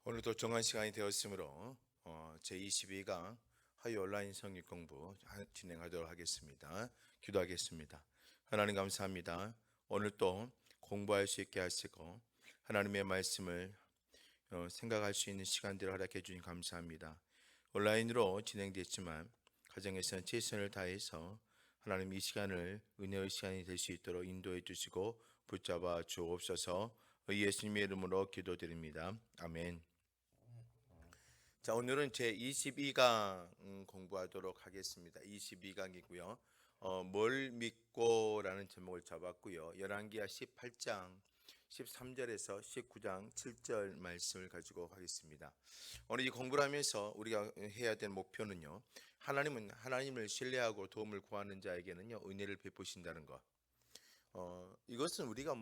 오늘도 정한 시간이 되었으므로 제22강 화요 온라인 성경 공부 진행하도록 하겠습니다. 기도하겠습니다. 하나님 감사합니다. 오늘 또 공부할 수 있게 하시고 하나님의 말씀을 생각할 수 있는 시간들을 허락해 주님 감사합니다. 온라인으로 진행됐지만 가정에서는 최선을 다해서 하나님 이 시간을 은혜의 시간이 될 수 있도록 인도해 주시고 붙잡아 주옵소서. 예수님의 이름으로 기도드립니다. 아멘. 자, 오늘은 제 22강 공부하도록 하겠습니다. 22강이고요. 뭘 믿고라는 제목을 잡았고요. 열왕기하 18장 13절에서 19장 7절 말씀을 가지고 하겠습니다. 오늘 이 공부를 하면서 우리가 해야 될 목표는요. 하나님은 하나님을 신뢰하고 도움을 구하는 자에게는요. 은혜를 베푸신다는 것. 이것은 우리가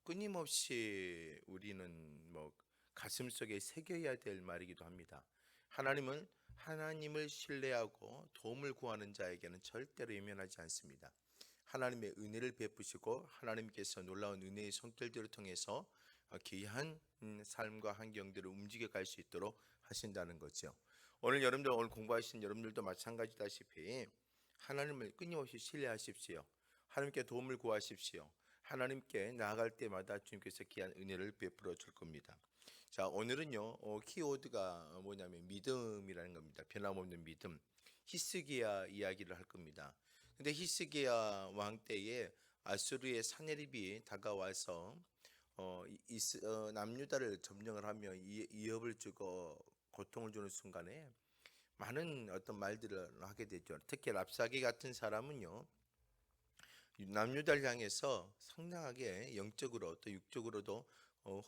끊임없이 우리는 가슴 속에 새겨야 될 말이기도 합니다. 하나님을 신뢰하고 도움을 구하는 자에게는 절대로 외면하지 않습니다. 하나님의 은혜를 베푸시고 하나님께서 놀라운 은혜의 손길들을 통해서 귀한 삶과 환경들을 움직여 갈 수 있도록 하신다는 거죠. 오늘 공부하신 여러분들도 마찬가지다시피 하나님을 끊임없이 신뢰하십시오. 하나님께 도움을 구하십시오. 하나님께 나아갈 때마다 주님께서 귀한 은혜를 베풀어 줄 겁니다. 자, 오늘은요, 키워드가 뭐냐면 믿음이라는 겁니다. 변함없는 믿음. 히스기야 이야기를 할 겁니다. 근데 히스기야 왕 때에 아수르의 사내립이 다가와서 남유다를 점령을 하며 위협을 주고 고통을 주는 순간에 많은 어떤 말들을 하게 되죠. 특히 랍사기 같은 사람은요, 남유다를 향해서 상당하게 영적으로 또 육적으로도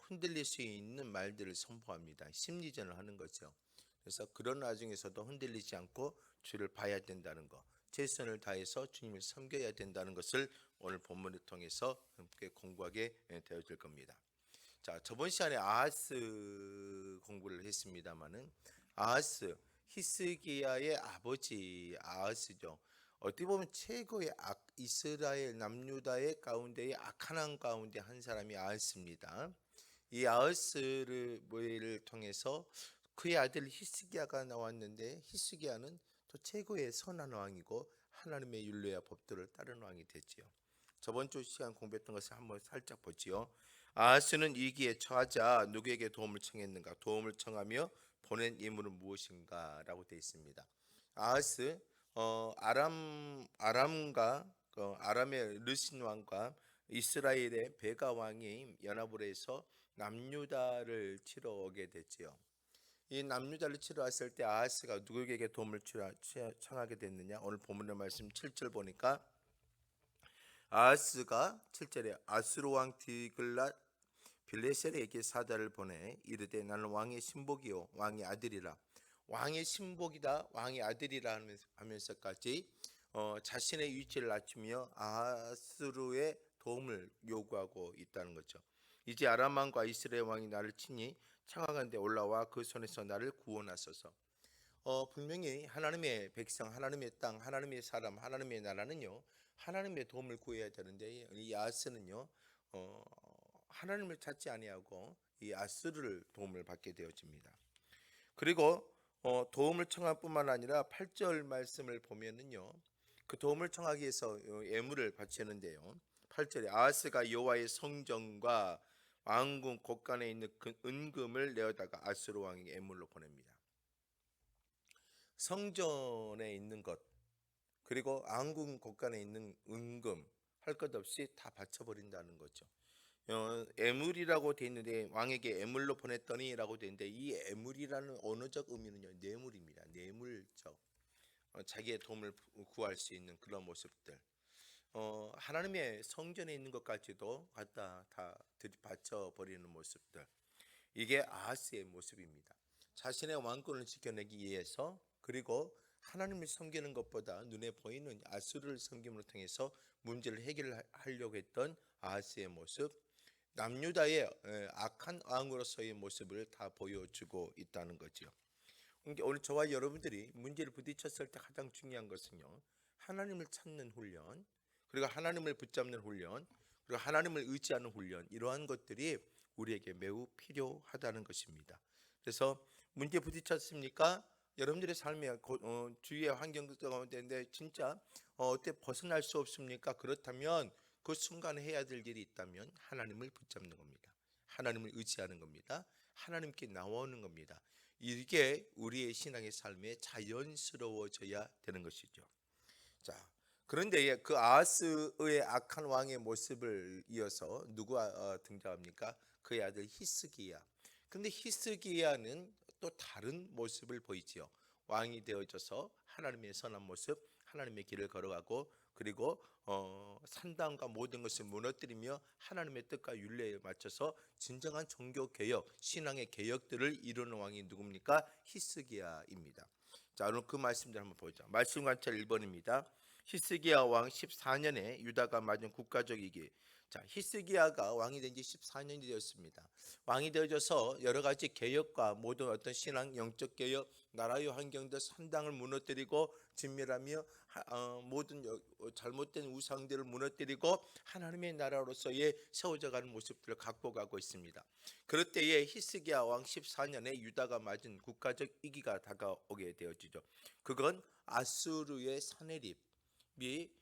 흔들릴 수 있는 말들을 선포합니다. 심리전을 하는 거죠. 그래서 그런 와중에서도 흔들리지 않고 주를 봐야 된다는 것, 최선을 다해서 주님을 섬겨야 된다는 것을 오늘 본문을 통해서 함께 공부하게 되어질 겁니다. 자, 저번 시간에 아하스 공부를 했습니다마는 아하스 히스기야의 아버지 아하스죠. 어떻게 보면 최고의 이스라엘 남유다의 가운데의 악한 왕 가운데 한 사람이 아하스입니다. 이 아하스를 통해서 그의 아들 히스기야가 나왔는데 히스기야는 또 최고의 선한 왕이고 하나님의 율례와 법도를 따르는 왕이 됐지요. 저번 주 시간 공부했던 것을 한번 살짝 보지요. 아하스는 위기에 처하자 누구에게 도움을 청했는가? 도움을 청하며 보낸 예물은 무엇인가라고 되어 있습니다. 아하스 아람의 르신 왕과 이스라엘의 베가 왕이 연합을 해서 남유다를 치러 오게 됐지요. 이 남유다를 치러 왔을 때 아하스가 누구에게 도움을 청하게 됐느냐? 오늘 본문의 말씀 7절 보니까 아하스가 7절에 아수르 왕 디글랏 빌레셀에게 사자를 보내 이르되 나는 왕의 신복이요 왕의 아들이라. 왕의 신복이다 왕의 아들이라 하면서까지 자신의 위치를 낮추며 아하스루의 도움을 요구하고 있다는 거죠. 이제 아람 왕과 이스라엘 왕이 나를 치니 창하간데 올라와 그 손에서 나를 구원하소서. 분명히 하나님의 백성, 하나님의 땅, 하나님의 사람, 하나님의 나라는요 하나님의 도움을 구해야 되는데 이 아하스는요 하나님을 찾지 아니하고 이 아수르를 도움을 받게 되어집니다. 그리고 도움을 청할 뿐만 아니라 8절 말씀을 보면은요 그 도움을 청하기 위해서 예물을 바치는데요 8절에 아하스가 여호와의 성전과 왕궁 곳간에 있는 그 은금을 내어다가 아수르 왕에게 예물로 보냅니다. 성전에 있는 것 그리고 왕궁 곳간에 있는 은금 할 것 없이 다 바쳐버린다는 거죠. 애물이라고 돼 있는데 왕에게 애물로 보냈더니라고 돼 있는데 이 애물이라는 언어적 의미는요 뇌물입니다. 뇌물적 자기의 도움을 구할 수 있는 그런 모습들. 하나님의 성전에 있는 것까지도 갖다 다 들이받쳐 버리는 모습들. 이게 아하스의 모습입니다. 자신의 왕권을 지켜내기 위해서 그리고 하나님을 섬기는 것보다 눈에 보이는 아수르를 섬김으로 통해서 문제를 해결하려고 했던 아하스의 모습, 남유다의 악한 왕으로서의 모습을 다 보여주고 있다는 거죠. 그러니까 오늘 저와 여러분들이 문제를 부딪혔을 때 가장 중요한 것은요 하나님을 찾는 훈련, 그리고 하나님을 붙잡는 훈련, 그리고 하나님을 의지하는 훈련, 이러한 것들이 우리에게 매우 필요하다는 것입니다. 그래서 문제 부딪혔습니까? 여러분들의 삶에 주위의 환경 가운데 진짜 어때 벗어날 수 없습니까? 그렇다면 그 순간에 해야 될 일이 있다면 하나님을 붙잡는 겁니다. 하나님을 의지하는 겁니다. 하나님께 나오는 겁니다. 이게 우리의 신앙의 삶에 자연스러워져야 되는 것이죠. 자, 그런데 그 아하스의 악한 왕의 모습을 이어서 누가 등장합니까? 그의 아들 히스기야. 근데 히스기야는 또 다른 모습을 보이지요. 왕이 되어져서 하나님의 선한 모습, 하나님의 길을 걸어가고 그리고 산당과 모든 것을 무너뜨리며 하나님의 뜻과 윤례에 맞춰서 진정한 종교 개혁, 신앙의 개혁들을 이루는 왕이 누굽니까? 히스기야입니다. 자, 오늘 그 말씀들 한번 보자. 말씀 관찰 1번입니다. 히스기야 왕 14년에 유다가 맞은 국가적 위기. 자, 히스기야가 왕이 된 지 14년이 되었습니다. 왕이 되어져서 여러 가지 개혁과 모든 어떤 신앙, 영적 개혁, 나라의 환경들 산당을 무너뜨리고 진멸하며 모든 잘못된 우상들을 무너뜨리고 하나님의 나라로서의 세워져가는 모습들을 갖고 가고 있습니다. 그럴 때에 히스기야 왕 14년에 유다가 맞은 국가적 위기가 다가오게 되어지죠. 그건 아수르의 사내립이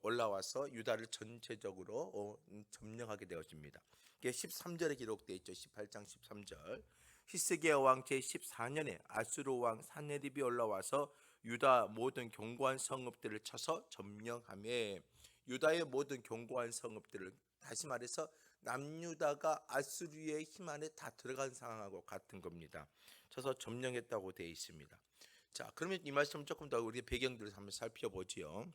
올라와서 유다를 전체적으로 점령하게 되어집니다. 이게 13절에 기록되어 있죠. 18장 13절. 히스기야 왕 제14년에 아수르 왕 사네립이 올라와서 유다 모든 견고한 성읍들을 쳐서 점령하며 유다의 모든 견고한 성읍들을 다시 말해서 남유다가 아수르의 힘 안에 다 들어간 상황하고 같은 겁니다. 쳐서 점령했다고 되어 있습니다. 자, 그러면 이 말씀 조금 더 우리 배경들을 한번 살펴보지요.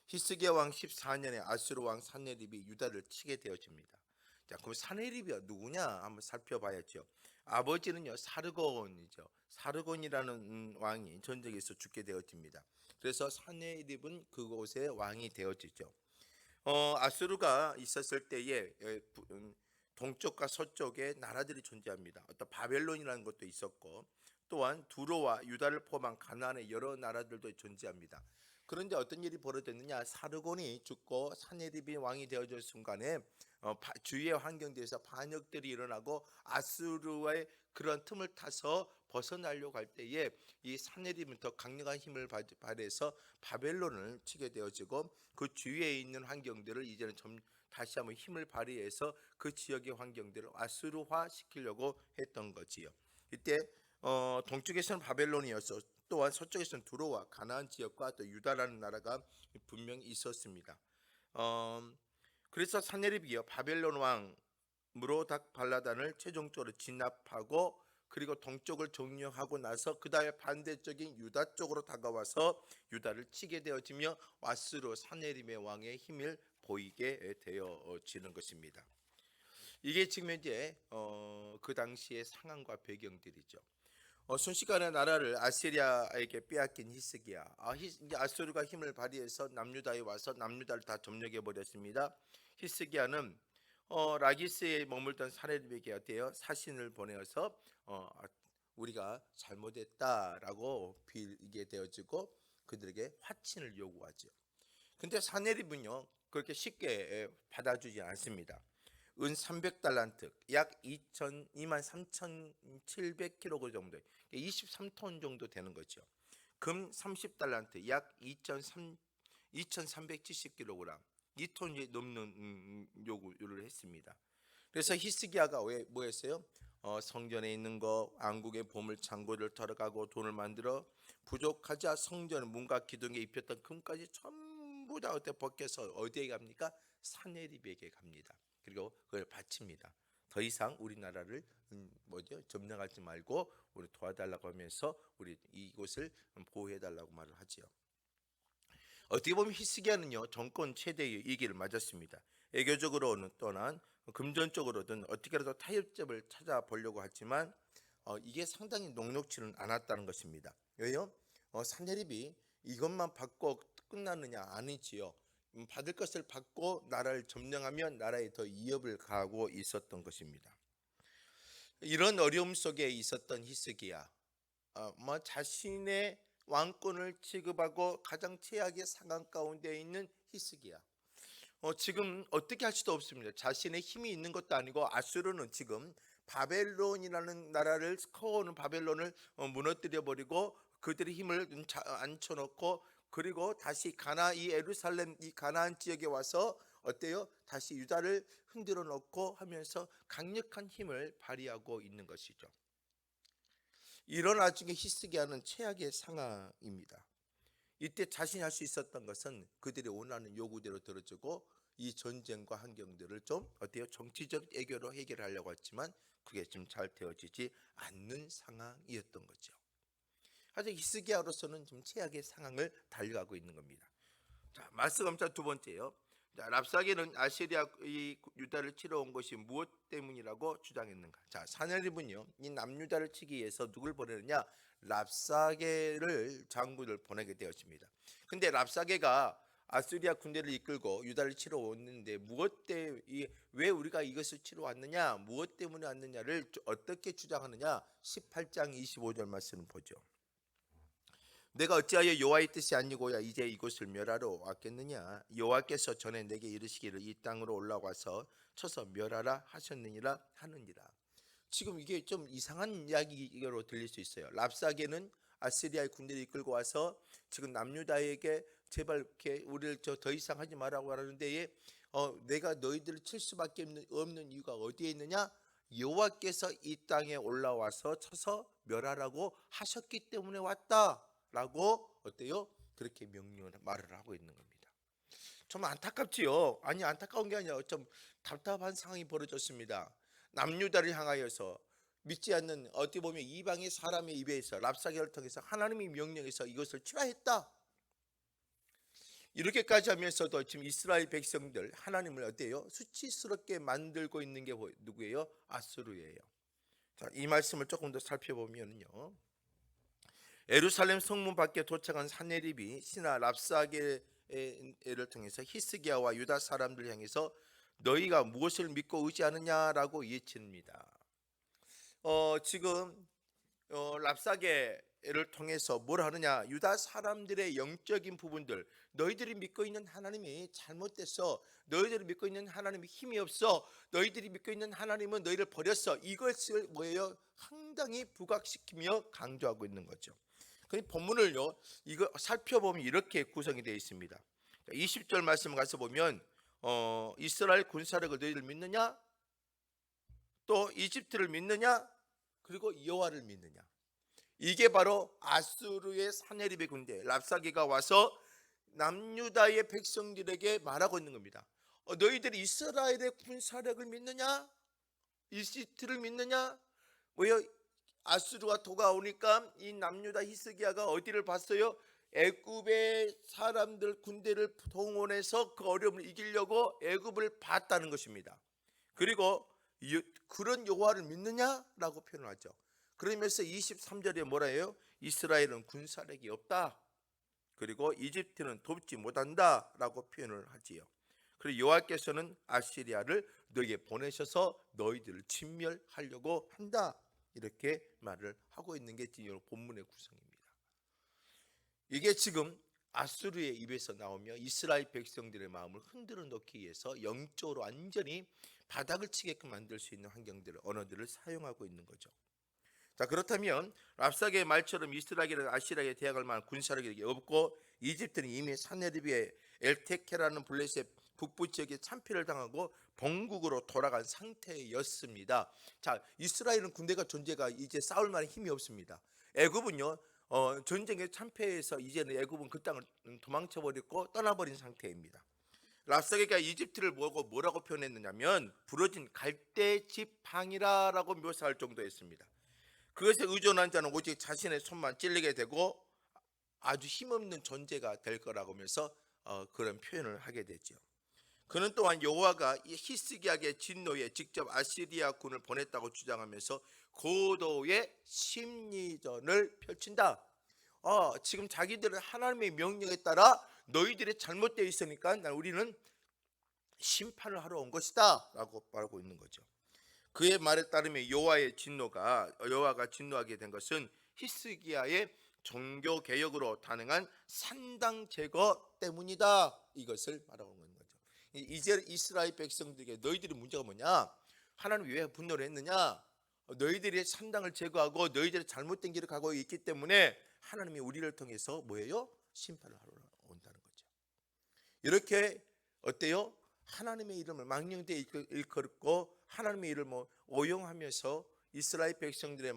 히스기야 왕 14년에 아수르 왕 사네립이 유다를 치게 되어집니다. 자, 그럼 사네립이 누구냐 한번 살펴봐야죠. 아버지는요 사르곤이죠. 사르곤이라는 왕이 전쟁에서 죽게 되어집니다. 그래서 사네립은 그곳의 왕이 되어지죠. 아수르가 있었을 때에 동쪽과 서쪽에 나라들이 존재합니다. 어떤 바벨론이라는 것도 있었고 또한 두로와 유다를 포함한 가나안의 여러 나라들도 존재합니다. 그런데 어떤 일이 벌어졌느냐? 사르곤이 죽고 사네립이 왕이 되어질 순간에 주위의 환경에서 반역들이 일어나고 아수르의 그런 틈을 타서 벗어나려고 할 때에 이 사네립은 더 강력한 힘을 발휘해서 바벨론을 치게 되어지고 그 주위에 있는 환경들을 이제는 다시 한번 힘을 발휘해서 그 지역의 환경들을 아수르화 시키려고 했던 거지요. 이때 동쪽에서는 바벨론이었어. 또한 서쪽에서는 두로와 가나안 지역과 또 유다라는 나라가 분명히 있었습니다. 그래서 사네립이요 바벨론 왕 무로닥 발라단을 최종적으로 진압하고 그리고 동쪽을 점령하고 나서 그 다음에 반대적인 유다 쪽으로 다가와서 유다를 치게 되어지며 아수르 사네립의 왕의 힘을 보이게 되어지는 것입니다. 이게 지금 이제 그 당시의 상황과 배경들이죠. 순식간에 나라를 아시리아에게 빼앗긴 히스기야. 이제 아수르가 힘을 발휘해서 남유다에 와서 남유다를 다 점령해 버렸습니다. 히스기야는 라기스에 머물던 사내립에게 어때요? 사신을 보내어서 우리가 잘못했다라고 빌게 되어지고 그들에게 화친을 요구하죠. 근데 사내립은요 그렇게 쉽게 받아주지 않습니다. 은 300달란트 약 2만 3,700kg 정도 23톤 정도 되는 거죠. 금 30달란트 약 2,370kg 2톤이 넘는 요구를 했습니다. 그래서 히스기야가 왜 뭐했어요? 성전에 있는 거 왕국의 보물 창고를 털어가고 돈을 만들어 부족하자 성전 문과 기둥에 입혔던 금까지 전부 다 어때 벗겨서 어디에 갑니까? 사네립에게 갑니다. 그리고 그걸 바칩니다. 더 이상 우리나라를 점령하지 말고 우리 도와달라고 하면서 우리 이곳을 보호해달라고 말을 하지요. 어떻게 보면 히스기야는요 정권 최대의 위기를 맞았습니다. 애교적으로는 떠난 금전적으로든 어떻게라도 타협점을 찾아보려고 했지만 이게 상당히 녹록지는 않았다는 것입니다. 왜요? 사네립이 이것만 받고 끝나느냐? 아니지요. 받을 것을 받고 나라를 점령하면 나라에 더 위협을 가하고 있었던 것입니다. 이런 어려움 속에 있었던 히스기야, 자신의 왕권을 취급하고 가장 최악의 상황 가운데 있는 히스기야. 지금 어떻게 할 수도 없습니다. 자신의 힘이 있는 것도 아니고 아수르는 지금 바벨론이라는 나라를 커오는 바벨론을 무너뜨려 버리고 그들의 힘을 앉혀놓고, 그리고 다시 이 예루살렘 이 가나안 지역에 와서 어때요? 다시 유다를 흔들어 놓고 하면서 강력한 힘을 발휘하고 있는 것이죠. 이런 와중에 히스기야는 최악의 상황입니다. 이때 자신이 할 수 있었던 것은 그들이 원하는 요구대로 들어주고 이 전쟁과 환경들을 좀 어때요? 정치적 애교로 해결하려고 했지만 그게 좀 잘 되어지지 않는 상황이었던 거죠. 하지만 히스기야로서는 좀 최악의 상황을 달려가고 있는 겁니다. 자, 말씀 감사 두 번째요. 자, 랍사게는 아시리아 이 유다를 치러 온 것이 무엇 때문이라고 주장했는가? 자, 사내립은요, 이 남유다를 치기 위해서 누굴 보내느냐? 랍사게를 장군을 보내게 되었습니다. 근데 랍사게가 아시리아 군대를 이끌고 유다를 치러 왔는데 왜 우리가 이것을 치러 왔느냐? 무엇 때문에 왔느냐를 어떻게 주장하느냐? 18장 25절 말씀을 보죠. 내가 어찌하여 여호와의 뜻이 아니고야 이제 이곳을 멸하러 왔겠느냐? 여호와께서 전에 내게 이르시기를 이 땅으로 올라와서 쳐서 멸하라 하셨느니라 하느니라. 지금 이게 좀 이상한 이야기로 들릴 수 있어요. 랍사게는 아시리아의 군대를 이끌고 와서 지금 남유다에게 제발 이렇게 우리를 더 이상 하지 말라고 하는데, 내가 너희들을 칠 수밖에 없는 이유가 어디에 있느냐? 여호와께서 이 땅에 올라와서 쳐서 멸하라고 하셨기 때문에 왔다라고 어때요? 그렇게 말을 하고 있는 겁니다. 좀 안타깝지요. 아니, 안타까운 게 아니라 좀 답답한 상황이 벌어졌습니다. 남유다를 향하여서 믿지 않는 어떻게 보면 이방의 사람의 입에서 랍사게를 통해서 하나님의 명령에서 이것을 치라 했다. 이렇게까지 하면서도 지금 이스라엘 백성들 하나님을 어때요? 수치스럽게 만들고 있는 게 누구예요? 아수르예요. 자, 이 말씀을 조금 더 살펴보면요. 예루살렘 성문 밖에 도착한 사내립이 신하 랍사게를 통해서 히스기야와 유다 사람들 향해서 너희가 무엇을 믿고 의지하느냐라고 예치합니다. 지금 랍사게를 통해서 뭘 하느냐? 유다 사람들의 영적인 부분들, 너희들이 믿고 있는 하나님이 잘못됐어, 너희들이 믿고 있는 하나님이 힘이 없어, 너희들이 믿고 있는 하나님은 너희를 버렸어, 이것을 뭐예요? 상당히 부각시키며 강조하고 있는 거죠. 그 본문을요, 이거 살펴보면 이렇게 구성이 되어 있습니다. 20절 말씀을 가서 보면 이스라엘 군사력을 너희들 믿느냐? 또 이집트를 믿느냐? 그리고 여호와를 믿느냐? 이게 바로 아수르의 사내립의 군대 랍사게가 와서 남유다의 백성들에게 말하고 있는 겁니다. 너희들이 이스라엘의 군사력을 믿느냐? 이집트를 믿느냐? 왜요? 아수르가 도가오니까 이 남유다 히스기야가 어디를 봤어요? 애굽의 사람들 군대를 동원해서 그 어려움을 이기려고 애굽을 봤다는 것입니다. 그리고 그런 여호와를 믿느냐라고 표현하죠. 그러면서 23절에 뭐라 해요? 이스라엘은 군사력이 없다. 그리고 이집트는 돕지 못한다라고 표현을 하지요. 그리고 여호와께서는 아시리아를 너에게 보내셔서 너희들을 진멸하려고 한다. 이렇게 말을 하고 있는 게 지금 본문의 구성입니다. 이게 지금 아수르의 입에서 나오며 이스라엘 백성들의 마음을 흔들어 놓기 위해서 영적으로 완전히 바닥을 치게끔 만들 수 있는 환경들을, 언어들을 사용하고 있는 거죠. 자, 그렇다면 랍사게의 말처럼 이스라엘은 아시리아에 대항할 만한 군사력이 없고 이집트는 이미 사네립의 엘테케라는 블레셋 북부 지역에 참패를 당하고 본국으로 돌아간 상태였습니다. 자, 이스라엘은 군대가 존재가 이제 싸울 만한 힘이 없습니다. 애굽은요, 전쟁에 참패해서 이제는 애굽은 그 땅을 도망쳐버렸고 떠나버린 상태입니다. 랍사게가 이집트를 뭐라고 표현했느냐면 부러진 갈대 지팡이라고 묘사할 정도였습니다. 그것에 의존한 자는 오직 자신의 손만 찔리게 되고 아주 힘없는 존재가 될 거라고 하면서 그런 표현을 하게 되죠. 그는 또한 여호와가 히스기야의 진노에 직접 아시리아 군을 보냈다고 주장하면서 고도의 심리전을 펼친다. 지금 자기들은 하나님의 명령에 따라 너희들이 잘못되어 있으니까 우리는 심판을 하러 온 것이다 라고 말하고 있는 거죠. 그의 말에 따르면 여호와가 진노하게 된 것은 히스기야의 종교 개혁으로 단행한 산당 제거 때문이다. 이것을 말하고 있는 거죠. 이제 이스라엘 백성들에게 너희들의 문제가 뭐냐? 하나님 왜 분노를 했느냐? 너희들이 산당을 제거하고 너희들이 잘못된 길을 가고 있기 때문에 하나님이 우리를 통해서 뭐예요? 심판을 하러 온다는 거죠. 이렇게 어때요? 하나님의 이름을 망령되이 일컬고 하나님의 이름을 오용하면서 이스라엘 백성들의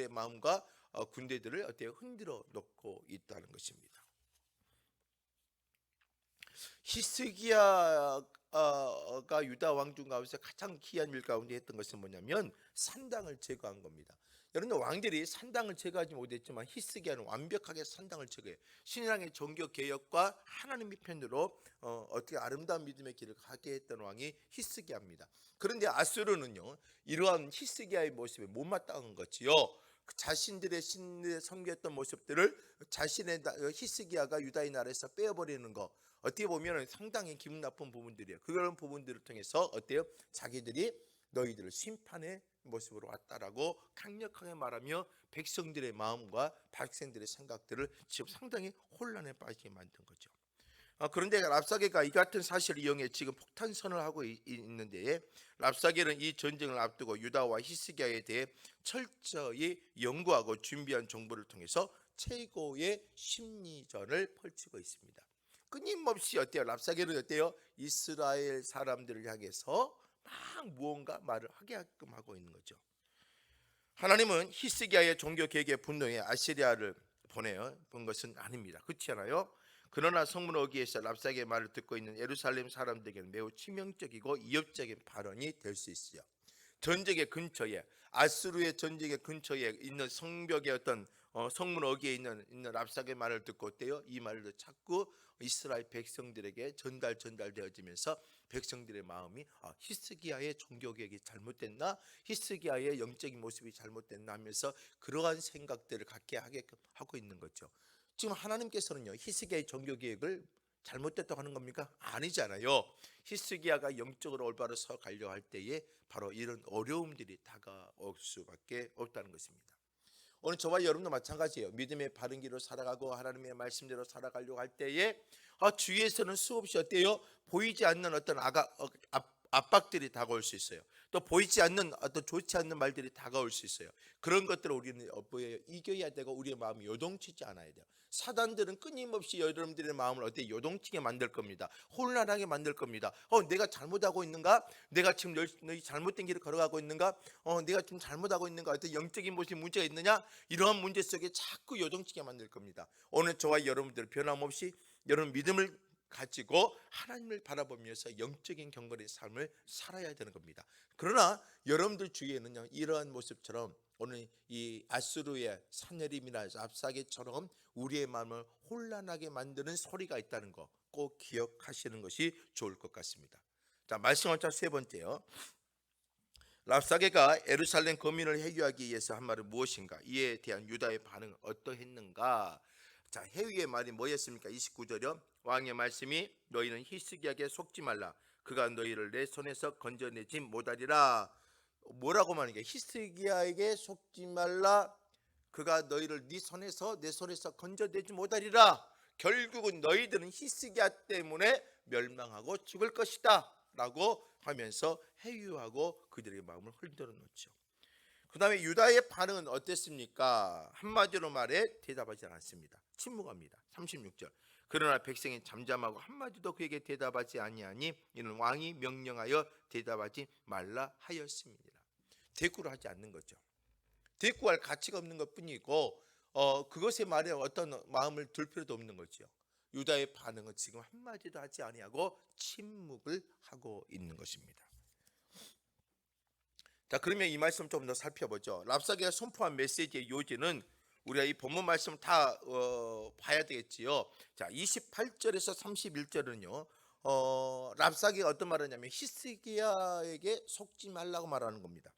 마음과 군대들을 어때요? 흔들어 놓고 있다는 것입니다. 히스기야가 유다 왕중 가운데 가장 귀한 일 가운데 했던 것은 뭐냐면 산당을 제거한 겁니다. 여러분, 왕들이 산당을 제거하지 못했지만 히스기야는 완벽하게 산당을 제거해 신앙의 종교 개혁과 하나님의 편으로 어떻게 아름다운 믿음의 길을 가게 했던 왕이 히스기야입니다. 그런데 아수르는요, 이러한 히스기야의 모습에 못마땅한 거지요. 자신들의 신을 섬겼던 모습들을 자신의 히스기야가 유다의 나라에서 빼어버리는 거, 어떻게 보면 상당히 기분 나쁜 부분들이에요. 그런 부분들을 통해서 어때요? 자기들이 너희들을 심판의 모습으로 왔다라고 강력하게 말하며 백성들의 마음과 백성들의 생각들을 지금 상당히 혼란에 빠지게 만든 거죠. 그런데 랍사게가 이 같은 사실을 이용해 지금 폭탄선을 하고 있는데, 랍사게는 이 전쟁을 앞두고 유다와 히스기야에 대해 철저히 연구하고 준비한 정보를 통해서 최고의 심리전을 펼치고 있습니다. 끊임없이 어때요? 랍사게는 어때요? 이스라엘 사람들을 향해서 막 무언가 말을 하게끔 하고 있는 거죠. 하나님은 히스기야의 종교 개혁의 분노에 아시리아를 보내어 본 것은 아닙니다. 그렇지 않아요? 그러나 성문 어귀에서 랍사게의 말을 듣고 있는 예루살렘 사람들에게는 매우 치명적이고 위협적인 발언이 될 수 있어요. 전쟁의 근처에, 아수르의 전쟁의 근처에 있는 성벽의 어떤 성문 어귀에 있는 랍사게의 말을 듣고 어때요? 이 말을 자꾸 이스라엘 백성들에게 전달되어지면서 백성들의 마음이 히스기야의 종교 개혁이 잘못됐나, 히스기야의 영적인 모습이 잘못됐나 하면서 그러한 생각들을 갖게 하고 있는 거죠. 지금 하나님께서는요, 히스기야의 종교 개혁을 잘못됐다고 하는 겁니까? 아니잖아요. 히스기야가 영적으로 올바로 서 가려 할 때에 바로 이런 어려움들이 다가올 수밖에 없다는 것입니다. 오늘 저와 여러분도 마찬가지예요. 믿음의 바른 길로 살아가고 하나님의 말씀대로 살아가려고 할 때에 주위에서는 수없이 어때요? 보이지 않는 어떤 압박들이 다가올 수 있어요. 또 보이지 않는 어떤 좋지 않는 말들이 다가올 수 있어요. 그런 것들을 우리는 이겨야 되고 우리의 마음이 요동치지 않아야 돼요. 사단들은 끊임없이 여러분들의 마음을 어때 요동치게 만들 겁니다. 혼란하게 만들 겁니다. 내가 잘못하고 있는가? 내가 지금 너희 잘못된 길을 걸어가고 있는가? 내가 지금 잘못하고 있는가? 어떤 영적인 모습에 문제가 있느냐? 이러한 문제 속에 자꾸 요동치게 만들 겁니다. 오늘 저와 여러분들 변함없이 여러분 믿음을 가지고 하나님을 바라보면서 영적인 경건의 삶을 살아야 되는 겁니다. 그러나 여러분들 주위에는요, 이러한 모습처럼 오늘 이 아수르의 산헤립이나 랍사게처럼 우리의 마음을 혼란하게 만드는 소리가 있다는 거 꼭 기억하시는 것이 좋을 것 같습니다. 자, 말씀 원자 세 번째요. 랍사게가 예루살렘 거민을 해유하기 위해서 한 말은 무엇인가? 이에 대한 유다의 반응은 어떠했는가? 자, 해유의 말이 뭐였습니까? 29절이요. 왕의 말씀이 너희는 히스기야에게 속지 말라. 그가 너희를 내 손에서 건져내지 못하리라. 뭐라고 말하는 게 히스기야에게 속지 말라. 그가 너희를 네 손에서 내 손에서 건져내지 못하리라. 결국은 너희들은 히스기야 때문에 멸망하고 죽을 것이다 라고 하면서 해유하고 그들의 마음을 흔들어 놓죠. 그 다음에 유다의 반응은 어땠습니까? 한마디로 말해 대답하지 않았습니다. 침묵합니다. 36절. 그러나 백성이 잠잠하고 한마디도 그에게 대답하지 아니하니 이는 왕이 명령하여 대답하지 말라 하였습니다. 대꾸를 하지 않는 거죠. 대꾸할 가치가 없는 것뿐이고 그것의 말에 어떤 마음을 둘 필요도 없는 거죠. 유다의 반응은 지금 한마디도 하지 아니하고 침묵을 하고 있는 것입니다. 자, 그러면 이 말씀 좀 더 살펴보죠. 랍사게가 선포한 메시지의 요지는 우리가 이 본문 말씀 다 봐야 되겠지요. 자, 28절에서 31절은요. 랍사게가 어떤 말을 하냐면 히스기야에게 속지 말라고 말하는 겁니다.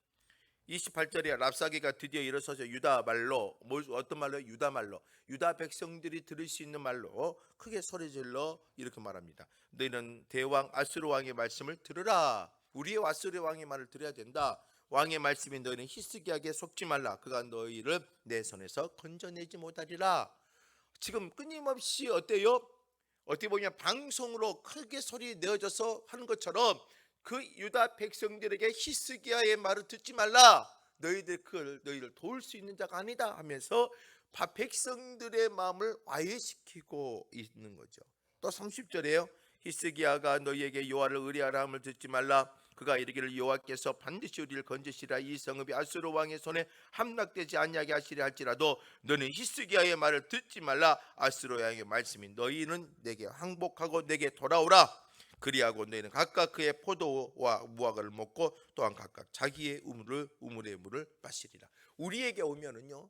28절에 랍사게가 드디어 일어서서 유다 말로, 어떤 말로? 유다 말로, 유다 백성들이 들을 수 있는 말로 크게 소리질러 이렇게 말합니다. 너희는 대왕 아수르 왕의 말씀을 들으라. 우리의 아수르 왕의 말을 들어야 된다. 왕의 말씀이 너희는 히스기야에게 속지 말라. 그가 너희를 내 손에서 건져내지 못하리라. 지금 끊임없이 어때요? 어떻게 보면 방송으로 크게 소리 내어져서 하는 것처럼 그 유다 백성들에게 히스기야의 말을 듣지 말라. 너희를 도울 수 있는 자가 아니다 하면서 백성들의 마음을 와해시키고 있는 거죠. 또 30절에요. 히스기야가 너희에게 여호와를 의뢰하라 함을 듣지 말라. 그가 이르기를 여호와께서 반드시 우리를 건지시라. 이 성읍이 아수르 왕의 손에 함락되지 아니하게 하시려 할지라도 너는 히스기야의 말을 듣지 말라. 아수르 왕의 말씀이 너희는 내게 항복하고 내게 돌아오라. 그리하고 너희는 각각 그의 포도와 무화과를 먹고 또한 각각 자기의 우물의 물을 마시리라. 우리에게 오면은요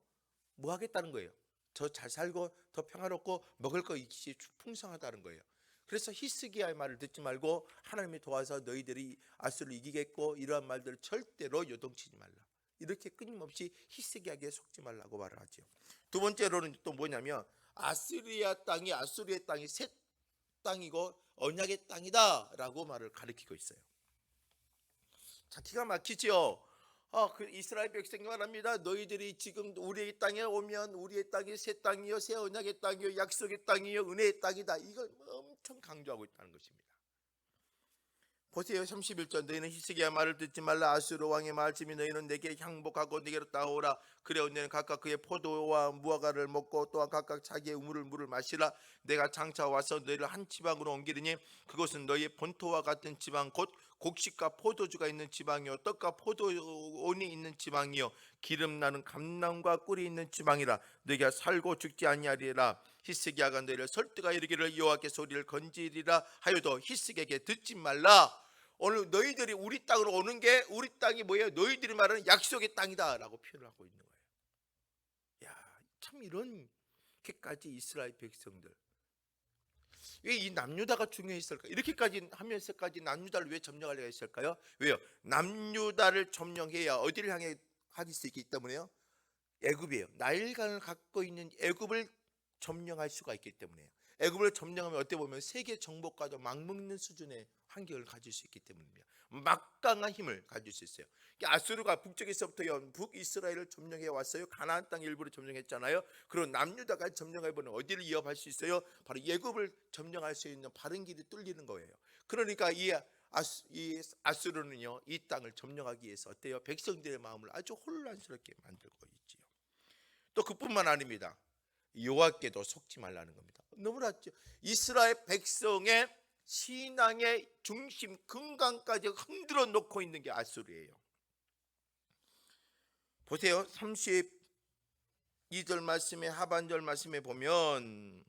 뭐 하겠다는 거예요? 더 잘 살고 더 평화롭고 먹을 거 있이 풍성하다는 거예요. 그래서 히스기야의 말을 듣지 말고 하나님이 도와서 너희들이 아수르를 이기겠고 이러한 말들을 절대로 요동치지 말라. 이렇게 끊임없이 히스기야에게 속지 말라고 말을 하죠. 두 번째로는 또 뭐냐면 아수르의 땅이 새 땅이고 언약의 땅이다 라고 말을 가리키고 있어요. 자, 기가 막히죠. 그 이스라엘 백성이 말합니다. 너희들이 지금 우리의 땅에 오면 우리의 땅이 새 땅이요, 새 언약의 땅이요, 약속의 땅이요, 은혜의 땅이다. 이걸 엄청 강조하고 있다는 것입니다. 보세요. 31절 너희는 히스기야 말을 듣지 말라. 아수르 왕의 말씀이 너희는 내게 항복하고 내게로 따오라. 그래 너희는 각각 그의 포도와 무화과를 먹고 또한 각각 자기의 물을 마시라. 내가 장차 와서 너희를 한 지방으로 옮기리니 그것은 너희의 본토와 같은 지방 곧 곡식과 포도주가 있는 지방이요 떡과 포도원이 있는 지방이요 기름 나는 감람과 꿀이 있는 지방이라. 너희가 살고 죽지 아니하리라. 히스기야가 너희를 설득하여 이르기를 여호와께서 우리를 건지리라 하여도 히스기야에게 듣지 말라. 오늘 너희들이 우리 땅으로 오는 게 우리 땅이 뭐예요? 너희들이 말하는 약속의 땅이다 라고 표현을 하고 있는 거예요. 야, 참 이렇게까지 이스라엘 백성들 왜 이 남유다가 중요했을까? 이렇게까지 하면서까지 남유다를 왜 점령하려고 했을까요? 왜요? 남유다를 점령해야 어디를 향해 할 수 있기 때문에요. 애굽이에요. 나일강을 갖고 있는 애굽을 점령할 수가 있기 때문에요. 애굽을 점령하면 어떻게 보면 세계 정복과도 맞먹는 수준의 환경을 가질 수 있기 때문입니다. 막강한 힘을 가질 수 있어요. 아수르가 북쪽에서부터 북이스라엘을 점령해 왔어요. 가나안 땅 일부를 점령했잖아요. 그리고 남유다가 점령해보는 어디를 위협할 수 있어요? 바로 애굽을 점령할 수 있는 바른 길이 뚫리는 거예요. 그러니까 이 아수르는요 이 땅을 점령하기 위해서 어때요? 백성들의 마음을 아주 혼란스럽게 만들고 있지요. 또 그뿐만 아닙니다. 여호와께도 속지 말라는 겁니다. 너무나죠. 이스라엘 백성의 신앙의 중심 근간까지 흔들어 놓고 있는 게 아수르예요. 보세요. 32절 말씀에 하반절 말씀에 보면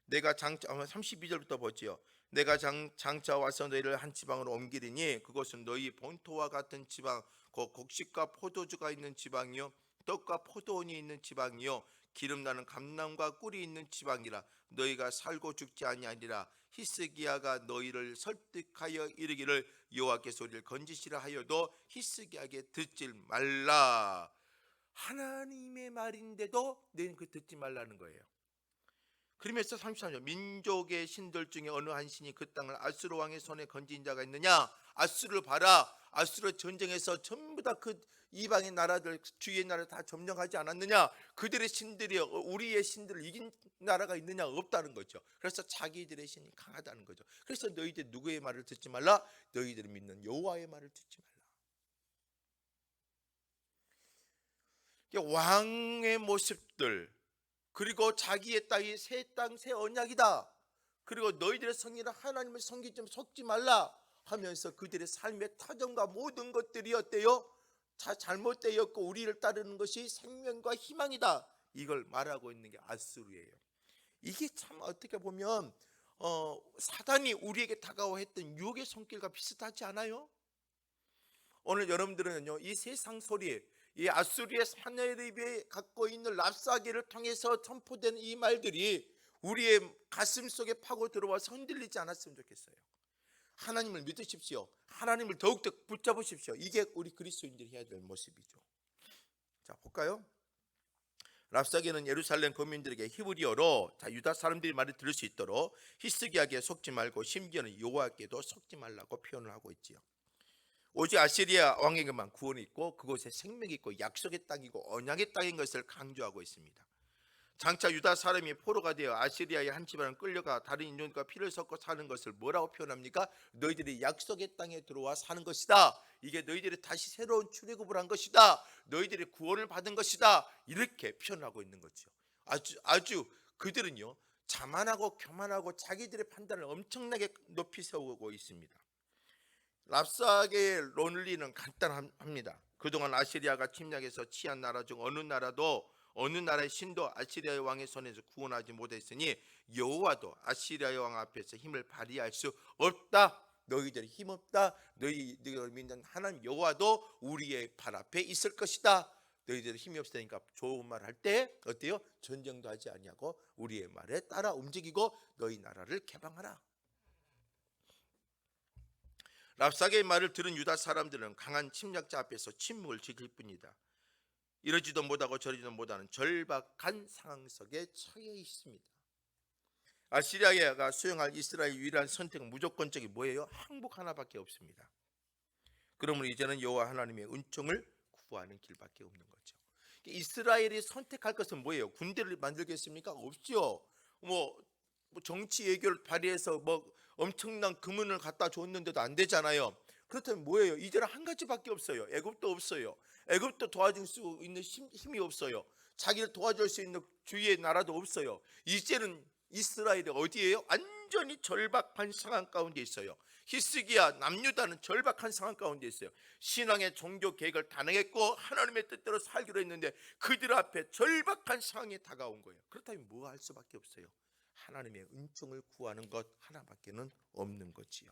내가 32절부터 보지요. 내가 장차 와서 너희를 한 지방으로 옮기리니 그것은 너희 본토와 같은 지방 곧 곡식과 포도주가 있는 지방이요 떡과 포도원이 있는 지방이요 기름 나는 감람과 꿀이 있는 지방이라. 너희가 살고 죽지 아니하리라. 히스기야가 너희를 설득하여 이르기를 여호와께서 우리를 건지시라 하여도 히스기야에게 듣지 말라. 하나님의 말인데도 너희는 그 듣지 말라는 거예요. 그러면서 33절 민족의 신들 중에 어느 한 신이 그 땅을 아수르 왕의 손에 건진 자가 있느냐. 아수르를 봐라. 아수르 전쟁에서 전부 다 그 이방의 나라들 주위의 나라 다 점령하지 않았느냐. 그들의 신들이 우리의 신들을 이긴 나라가 있느냐. 없다는 거죠. 그래서 자기들의 신이 강하다는 거죠. 그래서 너희들 누구의 말을 듣지 말라. 너희들이 믿는 여호와의 말을 듣지 말라. 왕의 모습들 그리고 자기의 땅이 새 땅 새 언약이다. 그리고 너희들의 성의는 하나님을 섬기지 좀 속지 말라 하면서 그들의 삶의 터전과 모든 것들이 어때요? 잘못되었고 우리를 따르는 것이 생명과 희망이다. 이걸 말하고 있는 게 아수르예요. 이게 참 어떻게 보면 사단이 우리에게 다가와했던 유혹의 손길과 비슷하지 않아요? 오늘 여러분들은요 이 세상 소리 이 아수르의 사내립이 갖고 있는 랍사기를 통해서 선포되는 이 말들이 우리의 가슴 속에 파고 들어와서 흔들리지 않았으면 좋겠어요. 하나님을 믿으십시오. 하나님을 더욱더 붙잡으십시오. 이게 우리 그리스도인들이 해야 될 모습이죠. 자 볼까요? 랍사기는 예루살렘 거민들에게 히브리어로 유다 사람들이 말을 들을 수 있도록 히스기야에게 속지 말고 심지어는 여호와께도 속지 말라고 표현을 하고 있지요. 오직 아시리아 왕에게만 구원이 있고 그곳에 생명이 있고 약속의 땅이고 언약의 땅인 것을 강조하고 있습니다. 장차 유다 사람이 포로가 되어 아시리아의 한 집안을 끌려가 다른 인종과 피를 섞어 사는 것을 뭐라고 표현합니까? 너희들이 약속의 땅에 들어와 사는 것이다. 이게 너희들이 다시 새로운 출애굽을 한 것이다. 너희들이 구원을 받은 것이다. 이렇게 표현하고 있는 거죠. 아주 그들은요, 자만하고 교만하고 자기들의 판단을 엄청나게 높이 세우고 있습니다. 랍사게의 논리는 간단합니다. 그동안 아시리아가 침략해서 취한 나라 중 어느 나라의 신도 아시리아의 왕의 손에서 구원하지 못했으니 여호와도 아시리아의 왕 앞에서 힘을 발휘할 수 없다. 너희들이 힘없다. 너희들 믿는 하나님 여호와도 우리의 발 앞에 있을 것이다. 너희들이 힘이 없으니까 좋은 말 할 때 어때요? 전쟁도 하지 아니하고 우리의 말에 따라 움직이고 너희 나라를 개방하라. 랍사게의 말을 들은 유다 사람들은 강한 침략자 앞에서 침묵을 지킬 뿐이다. 이러지도 못하고 저러지도 못하는 절박한 상황 속에 처해 있습니다. 아시리아가 수용할 이스라엘 유일한 선택은 무조건적이 뭐예요? 항복 하나밖에 없습니다. 그러므로 이제는 여호와 하나님의 은총을 구하는 길밖에 없는 거죠. 이스라엘이 선택할 것은 뭐예요? 군대를 만들겠습니까? 없죠. 뭐 정치 외교를 발휘해서 엄청난 금은을 갖다 줬는데도 안 되잖아요. 그렇다면 뭐예요? 이제는 한 가지밖에 없어요. 애굽도 없어요. 애굽도 도와줄 수 있는 힘이 없어요. 자기를 도와줄 수 있는 주위의 나라도 없어요. 이제는 이스라엘이 어디예요? 완전히 절박한 상황 가운데 있어요. 히스기야 남유다는 절박한 상황 가운데 있어요. 신앙의 종교 계획을 단행했고 하나님의 뜻대로 살기로 했는데 그들 앞에 절박한 상황이 다가온 거예요. 그렇다면 뭐 할 수밖에 없어요? 하나님의 은총을 구하는 것 하나밖에는 없는 거지요.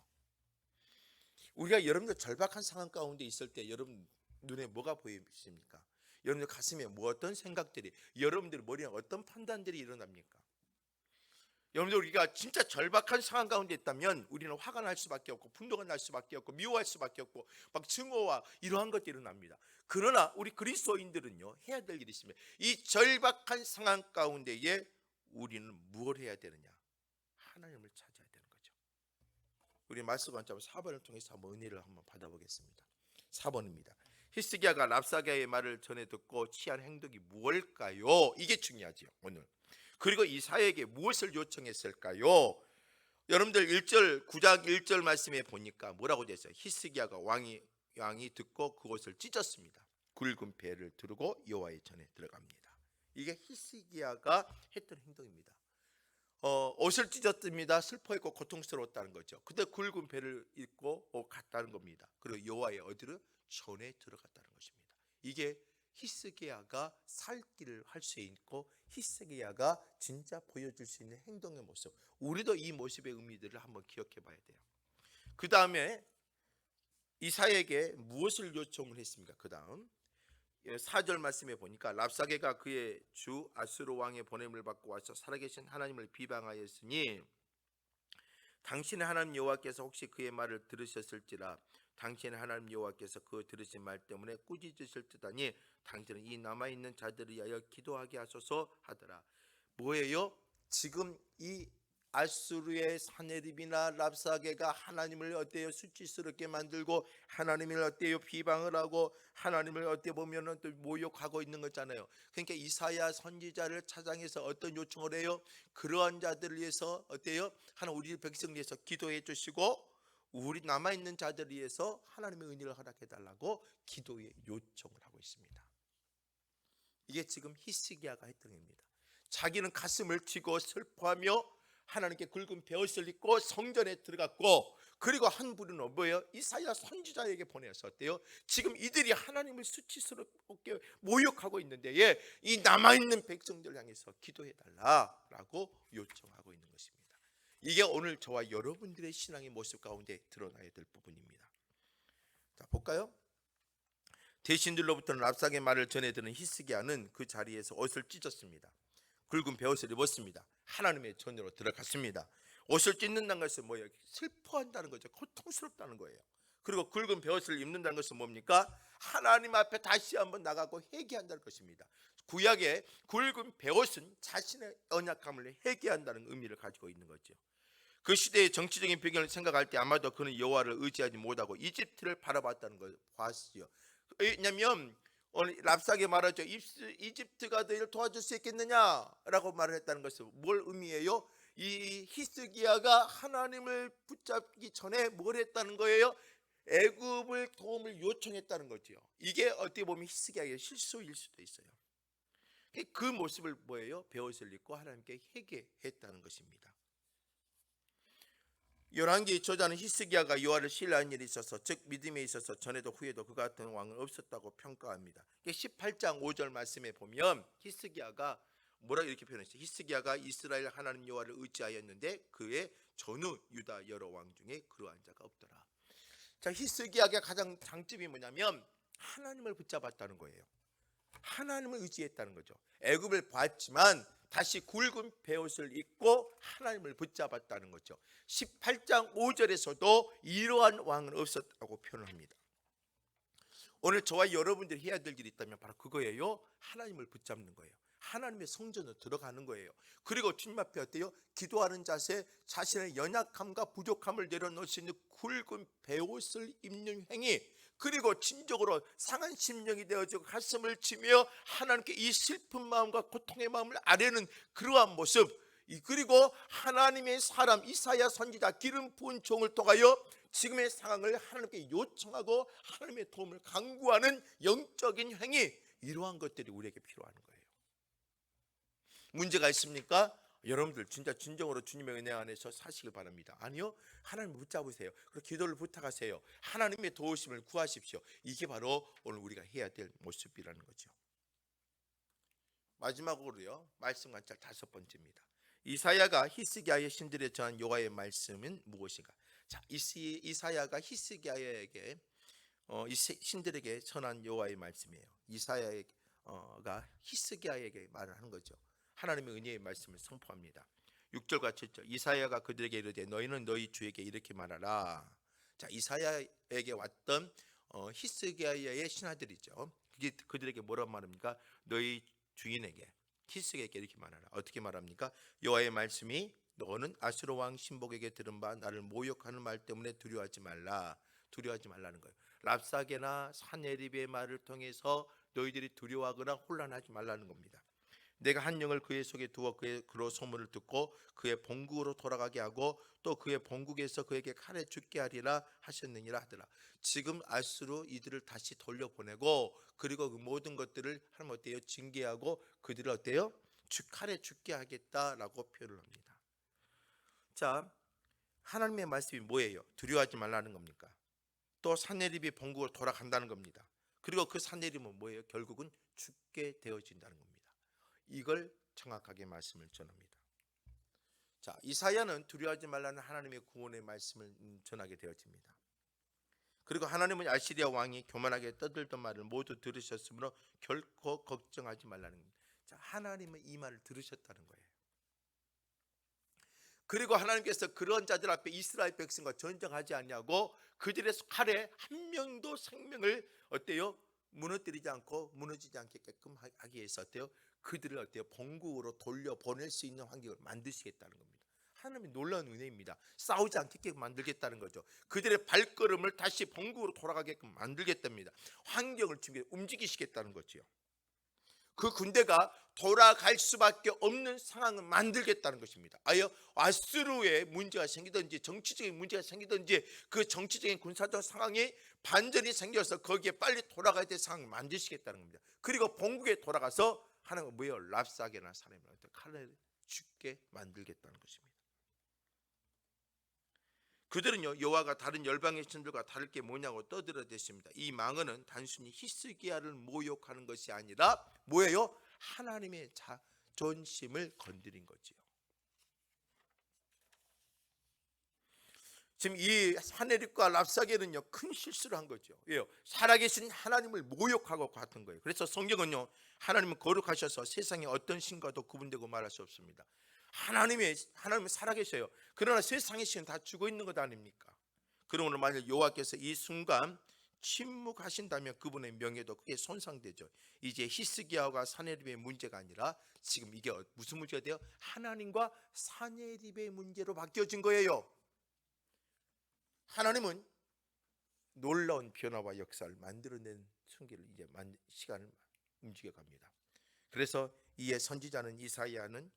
우리가 여러분들 절박한 상황 가운데 있을 때 여러분 눈에 뭐가 보이십니까? 여러분들 가슴에 어떤 생각들이, 여러분들 머리에 어떤 판단들이 일어납니까? 여러분들 우리가 진짜 절박한 상황 가운데 있다면 우리는 화가 날 수밖에 없고 분노가 날 수밖에 없고 미워할 수밖에 없고 막 증오와 이러한 것들이 일어납니다. 그러나 우리 그리스도인들은요, 해야 될 일이 있습니다. 이 절박한 상황 가운데에 우리는 무엇을 해야 되느냐? 하나님을 찾아야 되는 거죠. 우리 말씀 관점 4번을 통해서 한번 은혜를 한번 받아보겠습니다. 4번입니다. 히스기야가 랍사게의 말을 전해 듣고 취한 행동이 무엇일까요? 이게 중요하죠, 오늘. 그리고 이사야에게 무엇을 요청했을까요? 여러분들 9장 1절 말씀에 보니까 뭐라고 되어 있어요? 히스기야가 왕이 듣고 그것을 찢었습니다. 굵은 배를 두르고 여호와의 전에 들어갑니다. 이게 히스기야가 했던 행동입니다. 옷을 찢었습니다. 슬퍼했고 고통스러웠다는 거죠. 근데 굵은 배를 입고 갔다는 겁니다. 그리고 여호와의 어디로? 전에 들어갔다는 것입니다. 이게 히스기야가 살 길을 할 수 있고 히스기야가 진짜 보여줄 수 있는 행동의 모습, 우리도 이 모습의 의미들을 한번 기억해 봐야 돼요. 그 다음에 이사야에게 무엇을 요청을 했습니까? 그 다음 4절 말씀에 보니까 랍사게가 그의 주 아수르 왕의 보냄을 받고 와서 살아계신 하나님을 비방하였으니 당신의 하나님 여호와께서 혹시 그의 말을 들으셨을지라. 당신의 하나님 여호와께서 그 들으신 말 때문에 꾸짖으실 듯하니 당신은 이 남아있는 자들을 위하여 기도하게 하소서 하더라. 뭐예요? 지금 이 아수르의 사네립이나 랍사게가 하나님을 어때요? 수치스럽게 만들고 하나님을 어때요? 비방을 하고 하나님을 어때 보면은 또 모욕하고 있는 거잖아요. 그러니까 이사야 선지자를 찾아내서 어떤 요청을 해요? 그러한 자들을 위해서 어때요? 하나님 우리 백성을 위해서 기도해 주시고 우리 남아있는 자들을 위해서 하나님의 은혜를 허락해 달라고 기도의 요청을 하고 있습니다. 이게 지금 히스기야가 했던 겁니다. 자기는 가슴을 치고 슬퍼하며 하나님께 굵은 베옷을 입고 성전에 들어갔고, 그리고 한 부류는 뭐예요? 이사야 선지자에게 보내서 어때요? 지금 이들이 하나님을 수치스럽게 모욕하고 있는데 이 남아있는 백성들 향해서 기도해달라고 요청하고 있는 것입니다. 이게 오늘 저와 여러분들의 신앙의 모습 가운데 드러나야 될 부분입니다. 자, 볼까요? 대신들로부터는 랍사게 말을 전해 들은 히스기야는 그 자리에서 옷을 찢었습니다. 굵은 베옷을 입었습니다. 하나님의 전으로 들어갔습니다. 옷을 찢는다는 것은 뭐예요? 슬퍼한다는 거죠. 고통스럽다는 거예요. 그리고 굵은 베옷을 입는다는 것은 뭡니까? 하나님 앞에 다시 한번 나가고 회개한다는 것입니다. 구약의 굵은 베옷은 자신의 언약함을 회개한다는 의미를 가지고 있는 거죠. 그 시대의 정치적인 배경을 생각할 때 아마도 그는 여호와를 의지하지 못하고 이집트를 바라봤다는 걸 봤어요. 왜냐하면 오늘 랍사게 말하죠. 이집트가 너희를 도와줄 수 있겠느냐라고 말을 했다는 것은 뭘 의미해요? 이 히스기야가 하나님을 붙잡기 전에 뭘 했다는 거예요? 애굽을 도움을 요청했다는 거죠. 이게 어떻게 보면 히스기야의 실수일 수도 있어요. 그 모습을 뭐예요? 베옷을 입고 하나님께 회개했다는 것입니다. 열왕기 저자는 히스기야가 여호와를 신뢰한 일이 있어서, 즉 믿음에 있어서 전에도 후에도 그 같은 왕은 없었다고 평가합니다. 18장 5절 말씀에 보면 히스기야가 뭐라 이렇게 표현했어요. 히스기야가 이스라엘 하나님 여호와를 의지하였는데 그의 전후 유다 여러 왕 중에 그러한 자가 없더라. 자, 히스기야의 가장 장점이 뭐냐면 하나님을 붙잡았다는 거예요. 하나님을 의지했다는 거죠. 애굽을 봤지만 다시 굵은 베옷을 입고 하나님을 붙잡았다는 거죠. 18장 5절에서도 이러한 왕은 없었다고 표현합니다. 오늘 저와 여러분들이 해야 될 일이 있다면 바로 그거예요. 하나님을 붙잡는 거예요. 하나님의 성전으로 들어가는 거예요. 그리고 주님 앞에 어때요? 기도하는 자세, 자신의 연약함과 부족함을 내려놓을 수 있는 굵은 베옷을 입는 행위, 그리고 진정으로 상한 심령이 되어지고 가슴을 치며 하나님께 이 슬픈 마음과 고통의 마음을 아뢰는 그러한 모습, 그리고 하나님의 사람 이사야 선지자 기름 부은 종을 통하여 지금의 상황을 하나님께 요청하고 하나님의 도움을 간구하는 영적인 행위, 이러한 것들이 우리에게 필요한 거예요. 문제가 있습니까? 여러분들 진짜 진정으로 주님의 은혜 안에서 사시길 바랍니다. 아니요, 하나님을 붙잡으세요. 그리고 기도를 부탁하세요. 하나님의 도우심을 구하십시오. 이게 바로 오늘 우리가 해야 될 모습이라는 거죠. 마지막으로요, 말씀 관찰 5번째입니다. 이사야가 히스기야의 신들에 전한 여호와의 말씀은 무엇인가? 자, 이사야가 히스기야에게 이 신들에게 전한 여호와의 말씀이에요. 이사야가 히스기야에게 말을 하는 거죠. 하나님의 은혜의 말씀을 선포합니다. 6절과 7절. 이사야가 그들에게 이르되 너희는 너희 주에게 이렇게 말하라. 자, 이사야에게 왔던 히스기야의 신하들이죠. 그들에게 뭐라고 말합니까? 너희 주인에게, 히스기야에게 이렇게 말하라. 어떻게 말합니까? 여호와의 말씀이 너는 아수르 왕 신복에게 들은 바 나를 모욕하는 말 때문에 두려워하지 말라. 두려워하지 말라는 거예요. 랍사게나 사네립의 말을 통해서 너희들이 두려워하거나 혼란하지 말라는 겁니다. 내가 한 영을 그의 속에 두어 그로 소문을 듣고 그의 본국으로 돌아가게 하고 또 그의 본국에서 그에게 칼에 죽게 하리라 하셨느니라 하더라. 지금 아수르 이들을 다시 돌려보내고 그리고 그 모든 것들을 하나님 어때요? 징계하고 그들을 어때요? 칼에 죽게 하겠다라고 표현을 합니다. 자, 하나님의 말씀이 뭐예요? 두려워하지 말라는 겁니까? 또 사네립이 본국으로 돌아간다는 겁니다. 그리고 그 사네립은 뭐예요? 결국은 죽게 되어진다는 겁니다. 이걸 정확하게 말씀을 전합니다. 자, 이사야는 두려워하지 말라는 하나님의 구원의 말씀을 전하게 되어집니다. 그리고 하나님은 아시리아 왕이 교만하게 떠들던 말을 모두 들으셨으므로 결코 걱정하지 말라는 겁니다. 자, 하나님은 이 말을 들으셨다는 거예요. 그리고 하나님께서 그런 자들 앞에 이스라엘 백성과 전쟁하지 않냐고 그들의 칼에 한 명도 생명을 어때요? 무너뜨리지 않고 무너지지 않게끔 하기 위해서 어때요? 그들을 어때요? 본국으로 돌려보낼 수 있는 환경을 만드시겠다는 겁니다. 하나님의 놀라운 은혜입니다. 싸우지 않게끔 만들겠다는 거죠. 그들의 발걸음을 다시 본국으로 돌아가게끔 만들겠답니다. 환경을 움직이시겠다는 거죠. 그 군대가 돌아갈 수밖에 없는 상황을 만들겠다는 것입니다. 아수르에 문제가 생기든지 정치적인 문제가 생기든지 그 정치적인 군사적 상황이 반전이 생겨서 거기에 빨리 돌아가야 될 상황을 만드시겠다는 겁니다. 그리고 본국에 돌아가서 하나님은 뭐예요? 랍사게나 사람을 칼을 죽게 만들겠다는 것입니다. 그들은요, 여호와가 다른 열방의 신들과 다를 게 뭐냐고 떠들어댔습니다. 이 망언은 단순히 히스기야를 모욕하는 것이 아니라 뭐예요? 하나님의 자존심을 건드린 거지요. 지금 이 사네립과 랍사게는요, 큰 실수를 한 거죠. 왜요? 살아계신 하나님을 모욕하고 같은 거예요. 그래서 성경은요, 하나님은 거룩하셔서 세상의 어떤 신과도 구분되고 말할 수 없습니다. 하나님은 살아계셔요. 그러나 세상의 신은 다 죽어 있는 것 아닙니까? 그러므로 만약 여호와께서 이 순간 침묵하신다면 그분의 명예도 크게 손상되죠. 이제 히스기야와 사네립의 문제가 아니라 지금 이게 무슨 문제가 돼요? 하나님과 사네립의 문제로 바뀌어진 거예요. 하나님은 놀라운 변화와 역사를 만들어낸 숨기를 이제 시간을 움직여 갑니다. 그래서 이에 선지자는 이사야는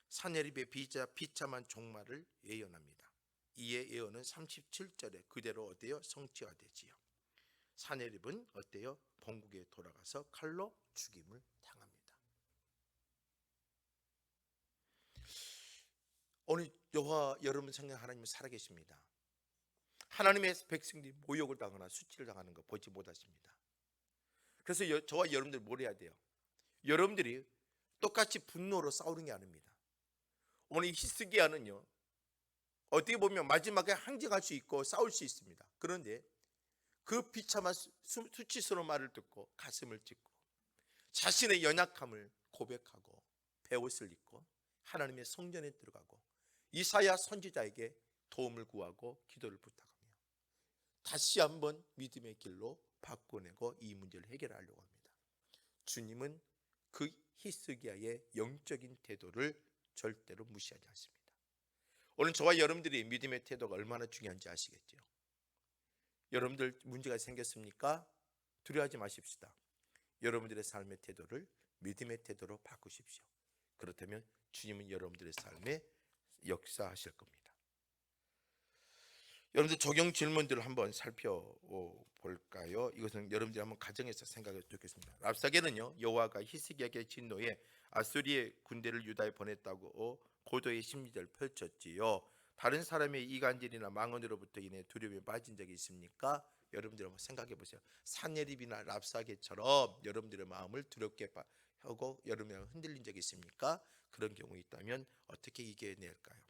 산헤립의 비참한 종말을 예언합니다. 이에 예언은 37절에 그대로 어때요? 성취가 되지요. 산헤립은 어때요? 본국에 돌아가서 칼로 죽임을 당합니다. 오늘 여호와 여러분 생각 하나님은 살아계십니다. 하나님의 백성들이 모욕을 당하거나 수치를 당하는 거 보지 못하십니다. 그래서 저와 여러분들이 뭘 해야 돼요? 여러분들이 똑같이 분노로 싸우는 게 아닙니다. 오늘 히스기야는요, 어떻게 보면 마지막에 항쟁할 수 있고 싸울 수 있습니다. 그런데 그 비참한 수치스러운 말을 듣고 가슴을 찢고 자신의 연약함을 고백하고 베옷을 입고 하나님의 성전에 들어가고 이사야 선지자에게 도움을 구하고 기도를 부탁하며 다시 한번 믿음의 길로 바꿔내고 이 문제를 해결하려고 합니다. 주님은 그 히스기야의 영적인 태도를 절대로 무시하지 않습니다. 오늘 저와 여러분들이 믿음의 태도가 얼마나 중요한지 아시겠죠? 여러분들 문제가 생겼습니까? 두려워하지 마십시다. 여러분들의 삶의 태도를 믿음의 태도로 바꾸십시오. 그렇다면 주님은 여러분들의 삶에 역사하실 겁니다. 여러분들 적용 질문들을 한번 살펴볼까요? 이것은 여러분들이 한번 가정에서 생각해 주겠습니다. 랍사게는요, 여호와가 히스기야의 진노에 아수리의 군대를 유다에 보냈다고 고도의 심리를 펼쳤지요. 다른 사람의 이간질이나 망언으로부터 인해 두려움에 빠진 적이 있습니까? 여러분들 한번 생각해 보세요. 산헤립이나 랍사게처럼 여러분들의 마음을 두렵게 하고 여러분이 흔들린 적이 있습니까? 그런 경우 있다면 어떻게 이겨낼까요?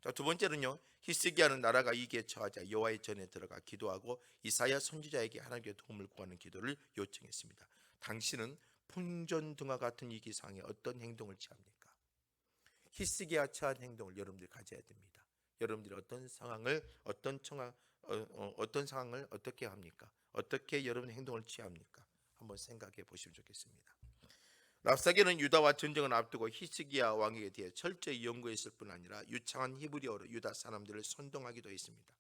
자, 두 번째는요, 히스기야는 나라가 위기에 처하자 여호와의 전에 들어가 기도하고 이사야 선지자에게 하나님께 도움을 구하는 기도를 요청했습니다. 당신은 풍전등화 같은 위기 상황에 어떤 행동을 취합니까? 히스기야 처한 행동을 여러분들이 가져야 됩니다. 여러분들이 어떤 상황을 어떻게 합니까? 어떻게 여러분의 행동을 취합니까? 한번 생각해 보시면 좋겠습니다. 랍사게는 유다와 전쟁을 앞두고 히스기야 왕에게 대해 철저히 연구했을 뿐 아니라 유창한 히브리어로 유다 사람들을 선동하기도 했습니다.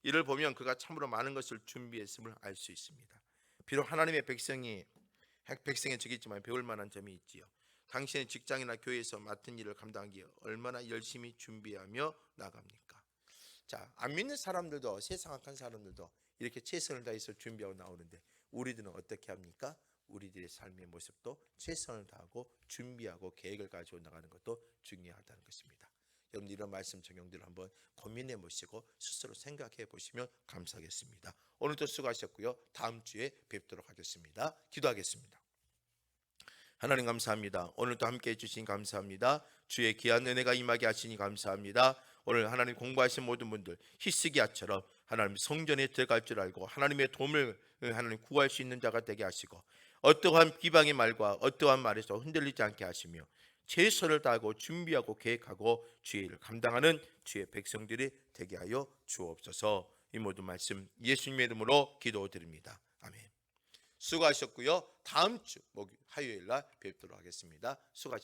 이를 보면 그가 참으로 많은 것을 준비했음을 알 수 있습니다. 비록 하나님의 백성의 적이지만 배울 만한 점이 있지요. 당신의 직장이나 교회에서 맡은 일을 감당하기 위해 얼마나 열심히 준비하며 나갑니까? 자, 안 믿는 사람들도, 세상 악한 사람들도 이렇게 최선을 다해서 준비하고 나오는데 우리들은 어떻게 합니까? 우리들의 삶의 모습도 최선을 다하고 준비하고 계획을 가지고 나가는 것도 중요하다는 것입니다. 여러분, 이런 말씀 적용들을 한번 고민해 보시고 스스로 생각해 보시면 감사하겠습니다. 오늘도 수고하셨고요. 다음 주에 뵙도록 하겠습니다. 기도하겠습니다. 하나님 감사합니다. 오늘도 함께 해주신 감사합니다. 주의 귀한 은혜가 임하게 하시니 감사합니다. 오늘 하나님 공부하신 모든 분들 히스기야처럼 하나님 성전에 들어갈 줄 알고 하나님의 도움을 하나님 구할 수 있는 자가 되게 하시고 어떠한 비방의 말과 어떠한 말에서 흔들리지 않게 하시며 최선을 다하고 준비하고 계획하고 주의 일을 감당하는 주의 백성들이 되게 하여 주옵소서. 이 모든 말씀 예수님의 이름으로 기도드립니다. 아멘. 수고하셨고요. 다음 주 화요일 날 뵙도록 하겠습니다. 수고하셨습니다.